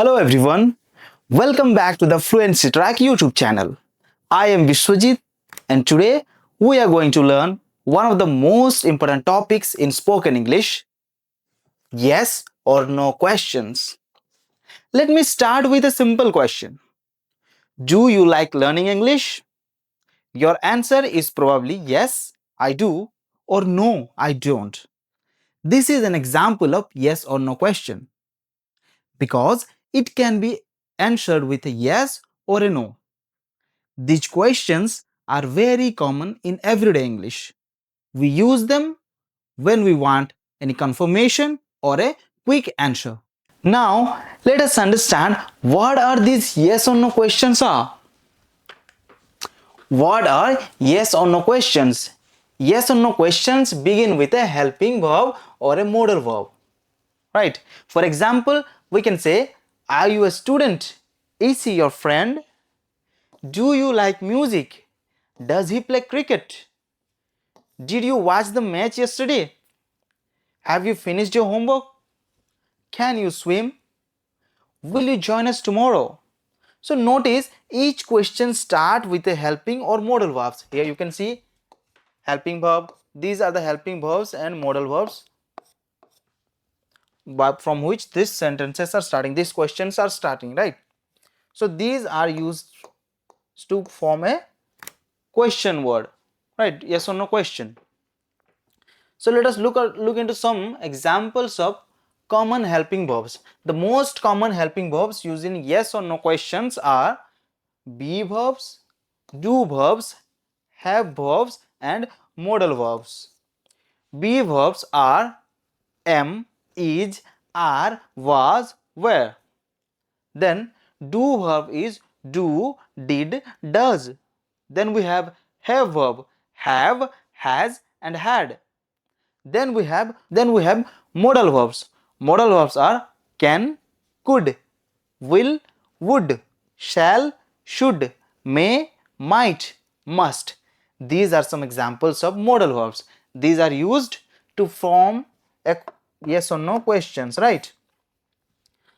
Hello everyone, welcome back to the Fluency Track YouTube channel. I am Biswajeet and today we are going to learn one of the most important topics in spoken English, yes or no questions. Let me start with a simple question. Do you like learning English? Your answer is probably yes, I do, or no, I don't. This is an example of yes or no question because it can be answered with a yes or a no. These questions are very common in everyday English. We use them when we want any confirmation or a quick answer. Now, let us understand what are these yes or no questions are. What are yes or no questions? Yes or no questions begin with a helping verb or a modal verb. Right? For example, we can say, are you a student? Is he your friend? Do you like music? Does he play cricket? Did you watch the match yesterday? Have you finished your homework? Can you swim? Will you join us tomorrow? So notice each question start with a helping or modal verbs. Here you can see helping verb. These are the helping verbs and modal verbs from which these sentences are starting. These questions are starting, right? So these are used to form a question word, right? Yes or no question. So let us look into some examples of common helping verbs. The most common helping verbs used in yes or no questions are be verbs, do verbs, have verbs, and modal verbs. Be verbs are am, is, are, was, were. Then do verb is do, did, does. Then we have have verb, has, and had. Then we have modal verbs. Modal verbs are can, could, will, would, shall, should, may, might, must. These are some examples of modal verbs. These are used to form a yes or no questions, right?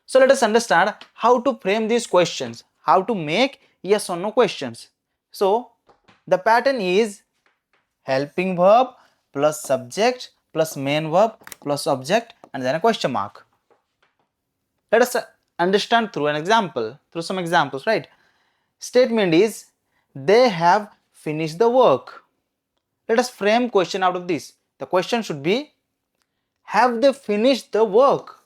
So let us understand how to frame these questions, how to make yes or no questions. So the pattern is helping verb plus subject plus main verb plus object and then a question mark. Let us understand through an example, through some examples, right? Statement is they have finished the work. Let us frame question out of this. The question should be have they finished the work?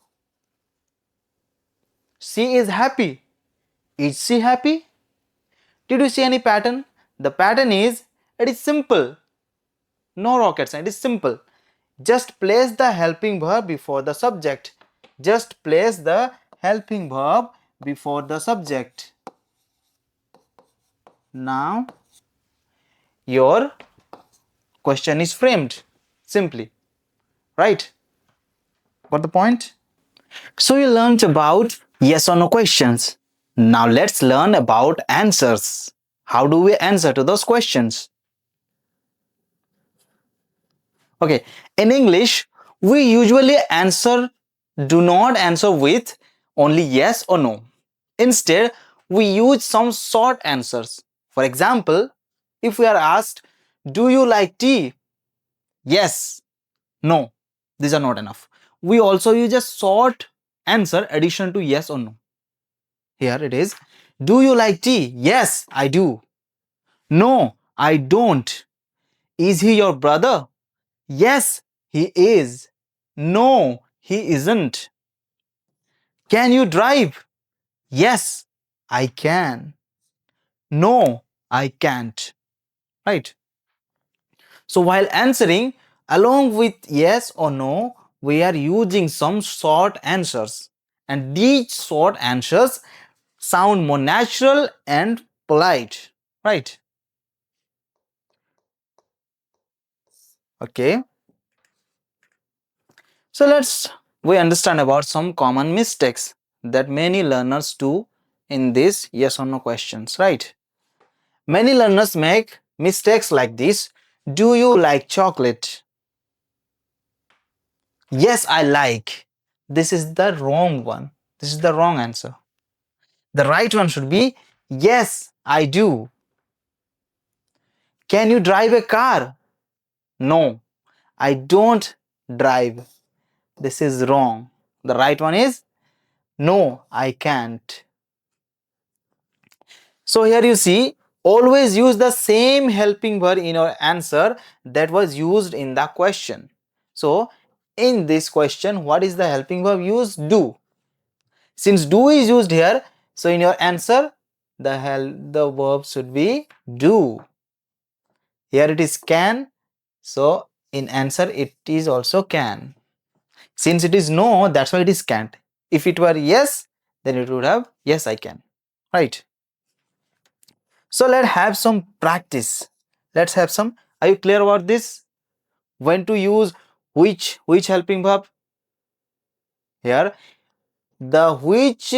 She is happy. Is she happy? Did you see any pattern? The pattern is, it is simple. No rocket science, it is simple. Just place the helping verb before the subject. Just place the helping verb before the subject. Now, your question is framed simply. Right? Got the point? So you learned about yes or no questions. Now let's learn about answers. How do we answer to those questions? Okay, in English, we usually do not answer with only yes or no. Instead, we use some short answers. For example, if we are asked, do you like tea? Yes, no, these are not enough. We also use a short answer addition to yes or no. Here it is, do you like tea? Yes, I do. No, I don't. Is he your brother? Yes, he is. No, he isn't. Can you drive? Yes, I can. No, I can't. Right? So while answering along with yes or no, we are using some short answers. And these short answers sound more natural and polite. Right? Okay. So we understand about some common mistakes that many learners do in these yes or no questions, right? Many learners make mistakes like this. Do you like chocolate? Yes, I like. This is the wrong one. This is the wrong answer. The right one should be yes, I do. Can you drive a car? No, I don't drive. This is wrong. The right one is no, I can't. So here you see, always use the same helping verb in your answer that was used in the question. So in this question, what is the helping verb used? Do. Since do is used here, so in your answer, the verb should be do. Here it is can, so in answer it is also can. Since it is no, that's why it is can't. If it were yes, then it would have yes I can. Right. So let's have some practice. Let's have some. Are you clear about this? When to use which helping verb? Here the which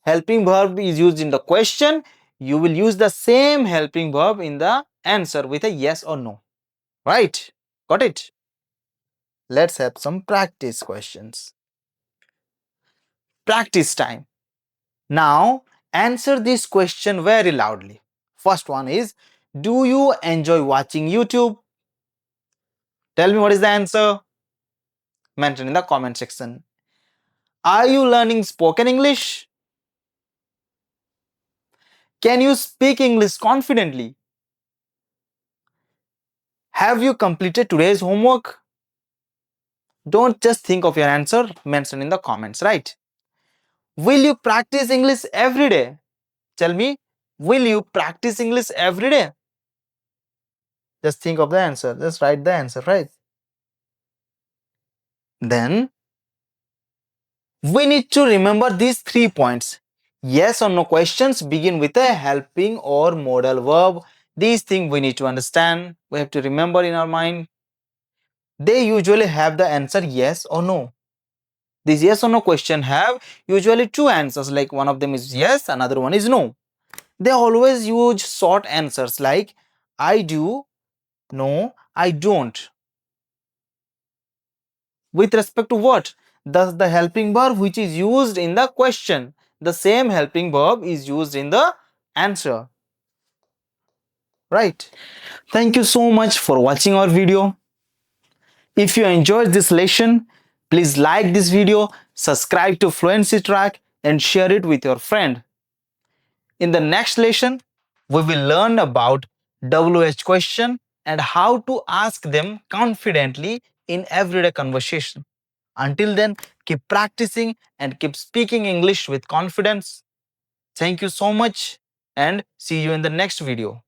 helping verb is used in the question. You will use the same helping verb in the answer with a yes or no. Right? Got it? Let's have some practice questions. Practice time. Now answer this question very loudly. First one is, do you enjoy watching YouTube? Tell me what is the answer. Mention in the comment section. Are you learning spoken English? Can you speak English confidently? Have you completed today's homework? Don't just think of your answer, mention in the comments, right? Will you practice English every day? Tell me, will you practice English every day? Just think of the answer, just write the answer, right? Then we need to remember these 3 points. Yes or no questions begin with a helping or modal verb. These things we need to understand. We have to remember in our mind. They usually have the answer yes or no. These yes or no question have usually two answers, like one of them is yes, another one is no. They always use short answers like I do, no, I don't. With respect to what? Thus the helping verb which is used in the question. The same helping verb is used in the answer. Right? Thank you so much for watching our video. If you enjoyed this lesson, please like this video, subscribe to Fluency Track and share it with your friend. In the next lesson, we will learn about WH question and how to ask them confidently in everyday conversation. Until then, keep practicing and keep speaking English with confidence. Thank you so much and see you in the next video.